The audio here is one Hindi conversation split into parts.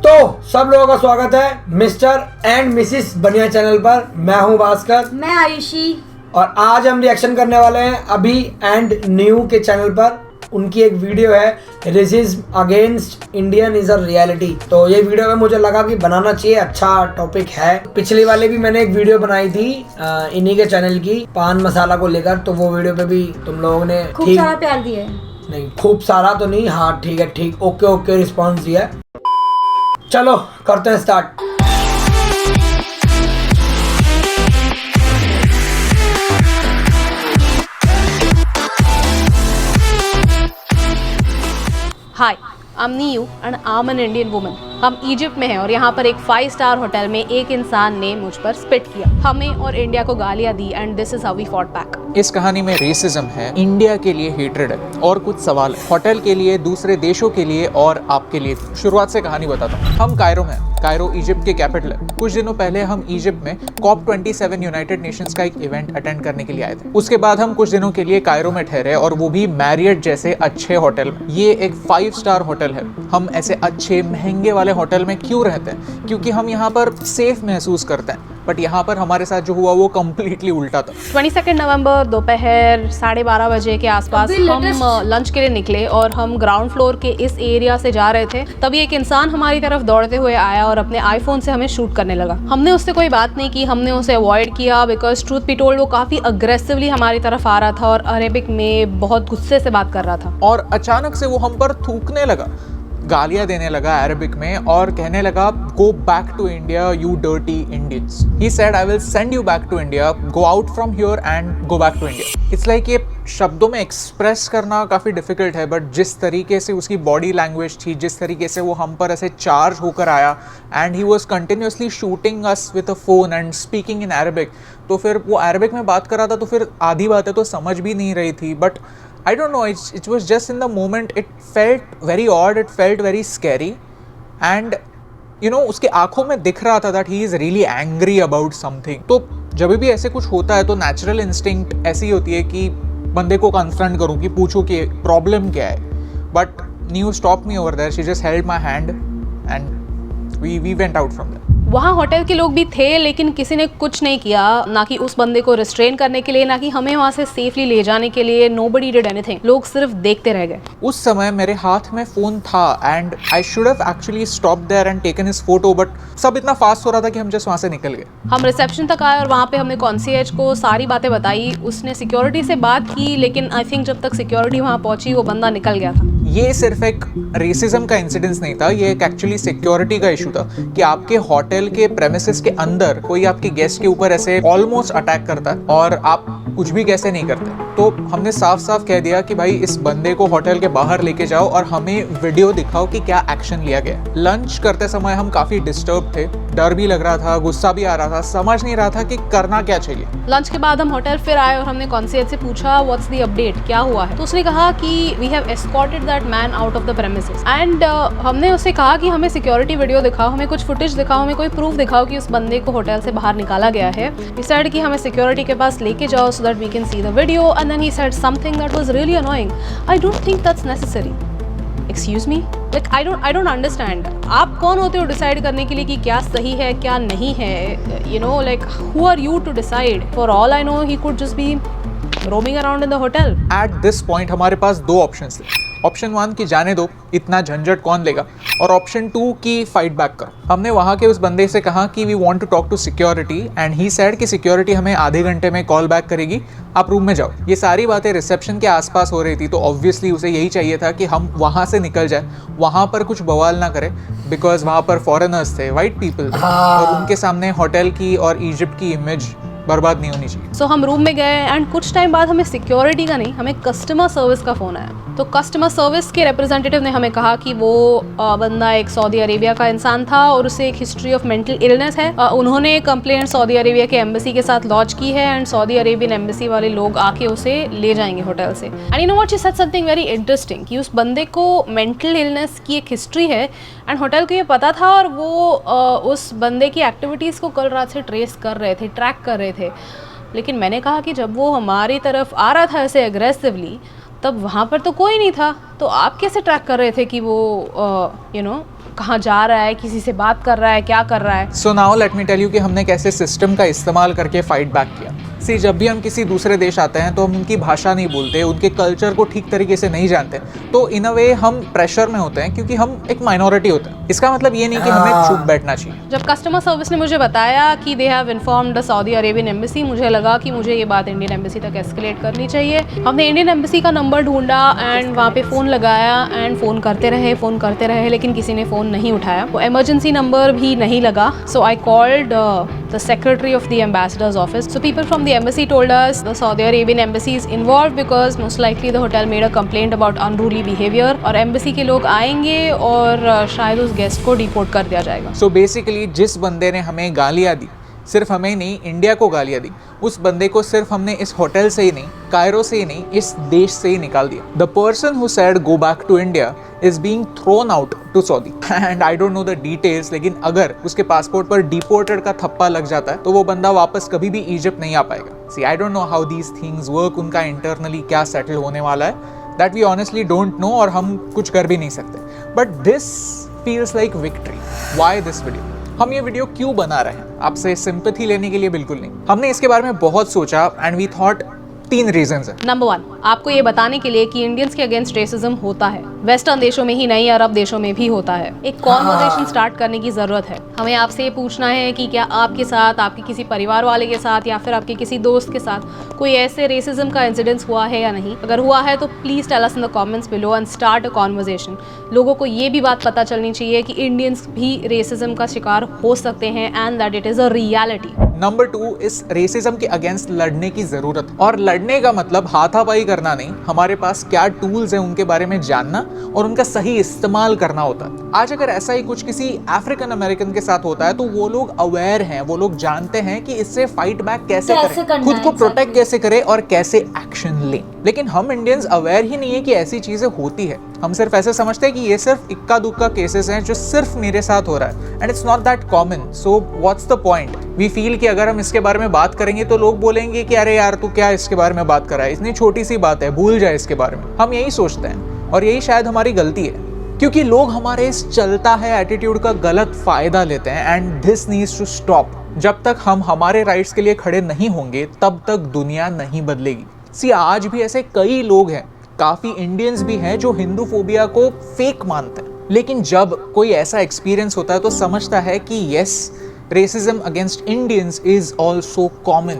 तो सब लोगों का स्वागत है मिस्टर एंड मिसिस बनिया चैनल पर। मैं हूं भास्कर, मैं आयुषी, और आज हम रिएक्शन करने वाले हैं अभी एंड न्यू के चैनल पर। उनकी एक वीडियो है racism against Indian is a reality. तो ये वीडियो में मुझे लगा कि बनाना चाहिए, अच्छा टॉपिक है। पिछली वाले भी मैंने एक वीडियो बनाई थी इन्हीं के चैनल की, पान मसाला को लेकर। तो वो वीडियो पे भी तुम लोगों ने खूब सारा प्यार दिया है। नहीं, खूब सारा तो नहीं, हाँ ठीक है, ठीक, ओके रिस्पॉन्स दिया है। चलो करते हैं start. Hi, I am Neue and I am an Indian woman. हम इजिप्ट में हैं और यहाँ पर एक 5 स्टार होटल में एक इंसान ने मुझ पर स्पिट किया, हमें और इंडिया को गालियाँ दी and this is how we fought back. इस कहानी में रेसिज्म है, इंडिया के लिए हेट्रेड है और कुछ सवाल है, होटल के लिए, दूसरे देशों के लिए और आपके लिए। शुरुआत से कहानी बताता हूँ। हम कायरो में, कायरो इजिप्ट के कैपिटल है। कुछ दिनों पहले हम इजिप्ट में COP27 यूनाइटेड नेशंस का एक इवेंट अटेंड करने के लिए आए थे। उसके बाद हम कुछ दिनों के लिए कायरो में ठहरे, और वो भी मैरियट जैसे अच्छे होटल में। ये एक 5 स्टार होटल है। हम ऐसे अच्छे महंगे वाले होटल में क्यों रहते हैं? क्योंकि हम यहाँ पर सेफ महसूस करते हैं। बट यहाँ पर हमारे साथ जो हुआ वो कम्प्लीटली उल्टा था। 22 नवंबर दोपहर 12:30 बजे के आसपास हम लंच के लिए निकले और हम ग्राउंड फ्लोर के इस एरिया से जा रहे थे। तभी एक इंसान हमारी तरफ दौड़ते हुए आया और अपने आईफोन से हमें शूट करने लगा। हमने उससे कोई बात नहीं की, हमने उसे अवॉइड किया बिकॉज ट्रूथ बी टोल्ड वो काफी अग्रेसिवली हमारी तरफ आ रहा था और अरेबिक में बहुत गुस्से से बात कर रहा था। और अचानक से वो हम पर थूकने लगा, गालियां देने लगा अरबिक में और कहने लगा go back to India you dirty Indians. He said I will send you back to India, go out from here and go back to India. It's like ये शब्दों में एक्सप्रेस करना काफ़ी डिफिकल्ट है, बट जिस तरीके से उसकी बॉडी लैंग्वेज थी, जिस तरीके से वो हम पर ऐसे चार्ज होकर आया and he was continuously shooting us with a phone and speaking in Arabic. तो फिर वो अरबिक में बात कर रहा था, तो फिर आधी बातें तो समझ भी नहीं रही थी। But I don't know, it was just in the moment, it felt very odd, it felt very scary, and you know उसके आंखों में दिख रहा था that he is really angry about something। तो जब भी ऐसे कुछ होता है तो नेचुरल इंस्टिंक्ट ऐसी होती है कि बंदे को कन्फ्रंट करूँ, कि पूछूँ कि प्रॉब्लम क्या है। But new stop me over there, she just held my hand and we went out from there. वहाँ होटल के लोग भी थे, लेकिन किसी ने कुछ नहीं किया, ना कि उस बंदे को रिस्ट्रेन करने के लिए, ना कि हमें वहाँ से सेफली ले जाने के लिए। Nobody did anything. लोग सिर्फ देखते रह गए। उस समय मेरे हाथ में फोन था and I should have actually stop there and taken his photo, but सब इतना फास्ट हो रहा था कि हम जस्ट वहाँ से निकल गए। हम रिसेप्शन तक आए और वहाँ पे हमने कॉन्सियर्ज को सारी बातें बताई। उसने सिक्योरिटी से बात की, लेकिन आई थिंक जब तक सिक्योरिटी वहाँ पहुंची वो बंदा निकल गया था। ये सिर्फ एक रेसिज्म का इंसिडेंस नहीं था, ये एक एक्चुअली सिक्योरिटी का इशू था कि आपके होटल के प्रेमिसेस के अंदर कोई आपके गेस्ट के ऊपर ऐसे ऑलमोस्ट अटैक करता है और आप कुछ भी कैसे नहीं करते। तो हमने साफ साफ कह दिया कि भाई इस बंदे को होटल के बाहर लेके जाओ और हमें वीडियो दिखाओ कि क्या एक्शन लिया गया। लंच करते समय हम काफी डिस्टर्ब थे, डर भी लग रहा था, गुस्सा भी आ रहा था, समझ नहीं रहा था कि करना क्या चाहिए। लंच के बाद हम होटल फिर आए और हमने कॉन्सियर्ज से पूछा व्हाट्स द अपडेट, क्या हुआ है। तो उसने कहा कि we have escorted that man out of the premises and हमने उससे कहा कि हमें सिक्योरिटी वीडियो दिखाओ, हमें कुछ फुटेज दिखाओ, हमें कोई प्रूफ दिखाओ कि उस बंदे को होटल से बाहर निकाला गया है। ही सेड कि हमें सिक्योरिटी के पास लेके जाओ so that we can see the video, and then he said something that was really annoying. I don't think that's necessary. Excuse me, like I don't understand. आप कौन होते हो डिसाइड करने के लिए कि क्या सही है क्या नहीं है? You know, like who are you to decide? For all I know he could just be roaming around in the hotel. At this point हमारे पास 2 ऑप्शंस थे। ऑप्शन 1 कि जाने दो, इतना झंझट कौन लेगा, और ऑप्शन 2 कि फाइट बैक करो। हमने वहाँ के उस बंदे से कहा कि we want to talk to security and he said कि सिक्योरिटी हमें आधे घंटे में कॉल बैक करेगी, आप रूम में जाओ। ये सारी बातें रिसेप्शन के आसपास हो रही थी, तो ऑब्वियसली उसे यही चाहिए था कि हम वहाँ से निकल जाए, वहाँ पर कुछ बवाल ना करें, बिकॉज वहाँ पर फॉरेनर्स थे, वाइट पीपल, और उनके सामने होटल की और इजिप्ट की इमेज बर्बाद नहीं होनी चाहिए। सो हम रूम में गए एंड कुछ टाइम बाद हमें सिक्योरिटी का नहीं, हमें कस्टमर सर्विस का फ़ोन आया। तो कस्टमर सर्विस के रिप्रेजेंटेटिव ने हमें कहा कि वो बंदा एक सऊदी अरेबिया का इंसान था और उसे एक हिस्ट्री ऑफ मेंटल इलनेस है। उन्होंने कंप्लेंट सऊदी अरेबिया के एम्बेसी के साथ लॉन्च की है एंड सऊदी अरेबियन एम्बेसी वाले लोग आके उसे ले जाएंगे होटल से। And you know what, she said something very interesting कि उस बंदे को मेंटल इलनेस की एक हिस्ट्री है एंड होटल को ये पता था, और वो उस बंदे की एक्टिविटीज़ को कल रात से ट्रेस कर रहे थे, ट्रैक कर रहे थे। लेकिन मैंने कहा कि जब वो हमारी तरफ आ रहा था ऐसे एग्रेसिवली, तब वहाँ पर तो कोई नहीं था, तो आप कैसे ट्रैक कर रहे थे कि वो यू नो कहाँ जा रहा है, किसी से बात कर रहा है, क्या कर रहा है। So now let me tell you कि हमने कैसे सिस्टम का इस्तेमाल करके फाइट बैक किया। सी, जब भी हम किसी दूसरे देश आते हैं तो हम उनकी भाषा नहीं बोलते, उनके कल्चर को ठीक तरीके से नहीं जानते, तो इन अ वे हम प्रेशर में होते हैं क्योंकि हम एक माइनॉरिटी होते हैं। इसका मतलब ये नहीं कि हमें चुप बैठना चाहिए। जब कस्टमर सर्विस ने मुझे बताया कि they have informed the Saudi Arabian embassy, मुझे लगा कि मुझे ये बात इंडियन एम्बेसी तक एस्केलेट करनी चाहिए। हमने इंडियन एम्बेसी का नंबर ढूंढा एंड वहाँ पे फ़ोन लगाया एंड फ़ोन करते रहे, लेकिन किसी ने फ़ोन नहीं उठाया। वो इमरजेंसी नंबर भी नहीं लगा। So I called the secretary of the ambassador's office. So people from the embassy told us the Saudi Arabian embassy is involved because most likely the hotel made a complaint about unruly behavior और embassy के लोग आएंगे और शायद उस गेस्ट को डिपोर्ट कर दिया जाएगा। So basically जिस बंदे ने हमें गालियाँ दी, सिर्फ हमें नहीं इंडिया को गालियाँ दी, उस बंदे को सिर्फ हमने इस होटल से ही नहीं, कायरो से ही नहीं, इस देश से ही निकाल दिया। The person who said go back to India is being thrown out to Saudi and I don't know the details, लेकिन अगर उसके पासपोर्ट पर डिपोर्टेड का थप्पा लग जाता है तो वो बंदा वापस कभी भी इजिप्ट नहीं आ पाएगा। See, I don't know how these things work, उनका इंटरनली क्या सेटल होने वाला है, that we honestly don't know और हम कुछ कर भी नहीं सकते। But this feels like victory. Why this video? हम ये वीडियो क्यों बना रहे हैं? आपसे सिंपैथी लेने के लिए बिल्कुल नहीं। हमने इसके बारे में बहुत सोचा एंड वी थॉट 3 रीजंस है। नंबर 1, आपको ये बताने के लिए कि इंडियंस के अगेंस्ट रेसिज्म होता है, वेस्टर्न देशों में ही नहीं, अरब देशों में भी होता है। एक कॉन्वर्सेशन स्टार्ट करने की जरूरत है। हमें आपसे ये पूछना है कि क्या आपके साथ, आपके किसी परिवार वाले के साथ या फिर आपके किसी दोस्त के साथ कोई ऐसे रेसिज्म का इंसिडेंस हुआ है या नहीं। अगर हुआ है तो please tell us in the comments below and start a conversation. लोगों को ये भी बात पता चलनी चाहिए कि इंडियंस भी रेसिज्म का शिकार हो सकते हैं and that it is a reality. Number 2, इस रेसिज्म के अगेंस्ट लड़ने की जरूरत है। और लड़ने का मतलब हाथापाई करना नहीं, हमारे पास क्या टूल्स हैं उनके बारे में जानना और उनका सही इस्तेमाल करना होता है। आज अगर ऐसा ही कुछ किसी अफ्रीकन अमेरिकन के साथ होता है तो वो लोग अवेयर हैं, वो लोग जानते हैं कि इससे फाइट बैक कैसे करें, खुद को प्रोटेक्ट कैसे करें और कैसे एक्शन लें। लेकिन हम इंडियंस अवेयर ही नहीं है कि ऐसी चीजें होती है। हम सिर्फ ऐसे समझते हैं कि ये सिर्फ इक्का दुक्का केसेस हैं जो सिर्फ मेरे साथ हो रहा है and it's not that common. So what's the point? We feel कि अगर हम इसके बारे में बात करेंगे तो लोग बोलेंगे कि अरे यार तू क्या इसके बारे में बात कर रहा है, इतनी छोटी सी बात है, भूल जाए इसके बारे में। हम यही सोचते हैं और यही शायद हमारी गलती है क्योंकि लोग हमारे इस चलता है एटीट्यूड का गलत फायदा लेते हैं and this needs to stop. जब तक हम हमारे राइट्स के लिए खड़े नहीं होंगे तब तक दुनिया नहीं बदलेगी। सी, आज भी ऐसे कई लोग हैं, काफी इंडियंस भी हैं जो हिंदू फोबिया को फेक मानते हैं, लेकिन जब कोई ऐसा एक्सपीरियंस होता है तो समझता है कि yes, racism against Indians is also common.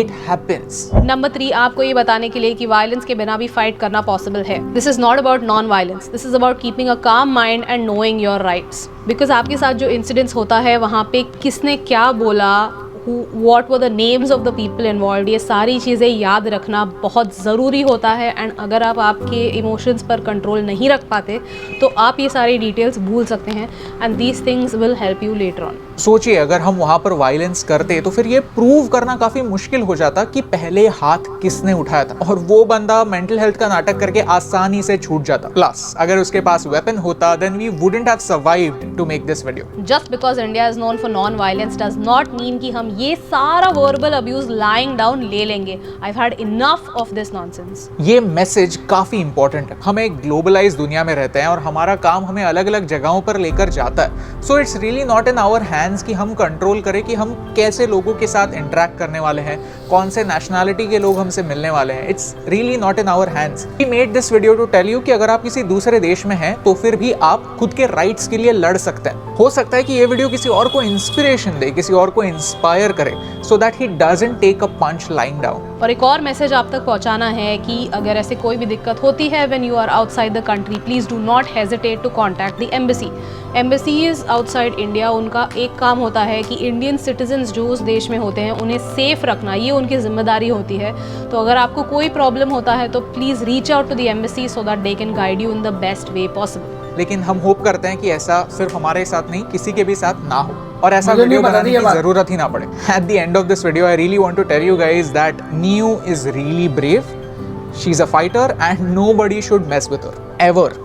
It happens. Number 3, आपको ये बताने के लिए कि वायलेंस के बिना भी फाइट करना पॉसिबल है। This is not about non violence, this is about keeping a काम mind and knowing your rights. Because आपके साथ जो इंसिडेंट्स होता है वहाँ पे किसने क्या बोला, what were the names of the people involved, ये सारी चीज़ें याद रखना बहुत ज़रूरी होता है। एंड अगर आप आपके इमोशंस पर कंट्रोल नहीं रख पाते तो आप ये सारी डिटेल्स भूल सकते हैं and these things will help you later on. सोचिए अगर हम वहां पर वायलेंस करते तो फिर ये प्रूव करना काफी मुश्किल हो जाता कि पहले हाथ किसने उठाया था और वो बंदा मेंटल हेल्थ का नाटक करके आसानी से छूट जाता। प्लस अगर उसके पास वेपन होता then we wouldn't have survived to make this video. Just because India is known for non violence does not mean कि हम ये सारा वर्बल अब्यूज लाइंग डाउन ले लेंगे। I have had enough of this nonsense. ये मैसेज काफी इंपॉर्टेंट है। हम एक ग्लोबलाइज दुनिया में रहते हैं और हमारा काम हमें अलग अलग जगहों पर लेकर जाता है। So it's really not in our hands कि हम कंट्रोल करें कि हम कैसे लोगों के साथ इंटरेक्ट करने वाले हैं, कौन से नेशनैलिटी के लोग हमसे मिलने वाले हैं। It's really not in our hands. We made this video to tell you कि अगर आप किसी दूसरे देश में हैं तो फिर भी आप खुद के राइट्स के लिए लड़ सकते हैं। हो सकता है कि ये वीडियो किसी और को इंस्पिरेशन दे, किसी और को इंस्पायर करे so that he doesn't take a punch lying down. और एक और मैसेज आप तक पहुंचाना है कि अगर ऐसे कोई भी दिक्कत होती है when you are outside the country, please do not hesitate to contact the embassy. Embassies outside India, उनका एक काम होता है कि इंडियन सिटीजन्स जो उस देश में होते हैं उन्हें सेफ रखना, ये उनकी जिम्मेदारी होती है। तो अगर आपको कोई प्रॉब्लम होता है तो please reach out to the embassy so that they can guide you in the best way possible. लेकिन हम होप करते हैं कि ऐसा सिर्फ हमारे साथ नहीं, किसी के भी साथ ना हो और ऐसा वीडियो बनाने की जरूरत ही ना पड़े। At the end of this video I really want to tell you guys that न्यू is really brave, she is a fighter and nobody should mess with her ever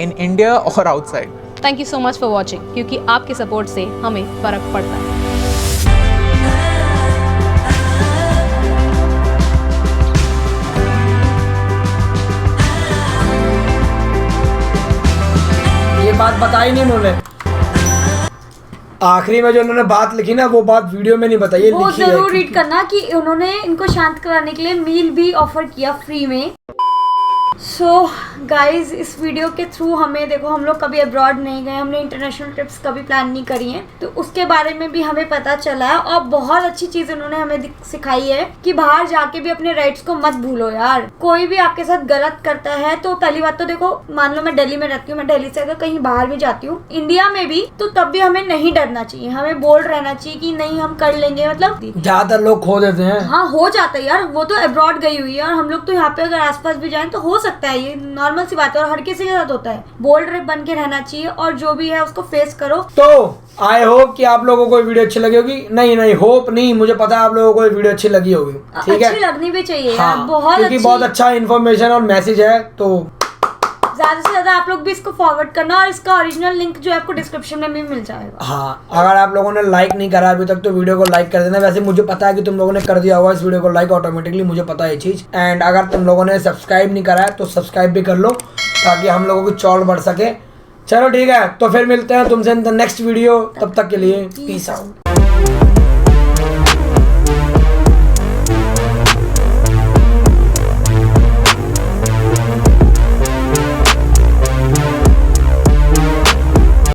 in India और outside. Thank you so much for watching, क्योंकि आपके सपोर्ट से हमें फ़र्क पड़ता है। ये बात बताई नहीं उन्होंने। आखिरी में जो उन्होंने बात लिखी ना, वो बात वीडियो में नहीं बताई, वो लिखी है। जरूर रीड करना कि उन्होंने इनको शांत कराने के लिए मील भी ऑफर किया फ्री में। सो गाइज, इस वीडियो के थ्रू हमें देखो, हम लोग कभी अब्रॉड नहीं गए, हमने इंटरनेशनल ट्रिप्स कभी प्लान नहीं करी हैं, तो उसके बारे में भी हमें पता चला है। और बहुत अच्छी चीज़ उन्होंने हमें सिखाई है कि बाहर जाके भी अपने राइट्स को मत भूलो यार। कोई भी आपके साथ गलत करता है तो पहली बात तो देखो, मान लो मैं दिल्ली में रहती हूँ, मैं दिल्ली से अगर कहीं बाहर भी जाती हूँ, इंडिया में भी, तो तब भी हमें नहीं डरना चाहिए, हमें बोल्ड रहना चाहिए कि नहीं हम कर लेंगे। मतलब ज्यादातर लोग खो देते हैं। हाँ, हो जाता है यार, वो तो अब्रॉड गई हुई है और हम लोग तो यहाँ पे अगर आसपास भी जाएं तो हो सकता है, ये नॉर्मल सी बात है और हर किसी के साथ होता है। बोल्ड बन के रहना चाहिए और जो भी है उसको फेस करो। तो आई होप कि आप लोगों को वीडियो अच्छी लगी होगी। नहीं होप नहीं, मुझे पता है आप लोगों को वीडियो अच्छी लगी होगी। ठीक है, अच्छी लगनी भी चाहिए यार, हाँ, बहुत क्योंकि अच्छी। बहुत अच्छा इन्फॉर्मेशन और मैसेज है, तो ज्यादा से ज्यादा आप लोग भी इसको फॉरवर्ड करना और इसका ओरिजिनल लिंक जो है आपको डिस्क्रिप्शन में भी मिल जाएगा। हाँ, अगर आप लोगों ने लाइक नहीं करा अभी तक तो वीडियो को लाइक कर देना। वैसे मुझे पता है कि तुम लोगों ने कर दिया होगा इस वीडियो को लाइक ऑटोमेटिकली, मुझे पता है ये चीज। एंड अगर तुम लोगों ने सब्सक्राइब नहीं करा है तो सब्सक्राइब भी कर लो ताकि हम लोगों की चौड़ बढ़ सके। चलो ठीक है, तो फिर मिलते हैं तुमसे इन द नेक्स्ट वीडियो। तब तक के लिए पीस आउट।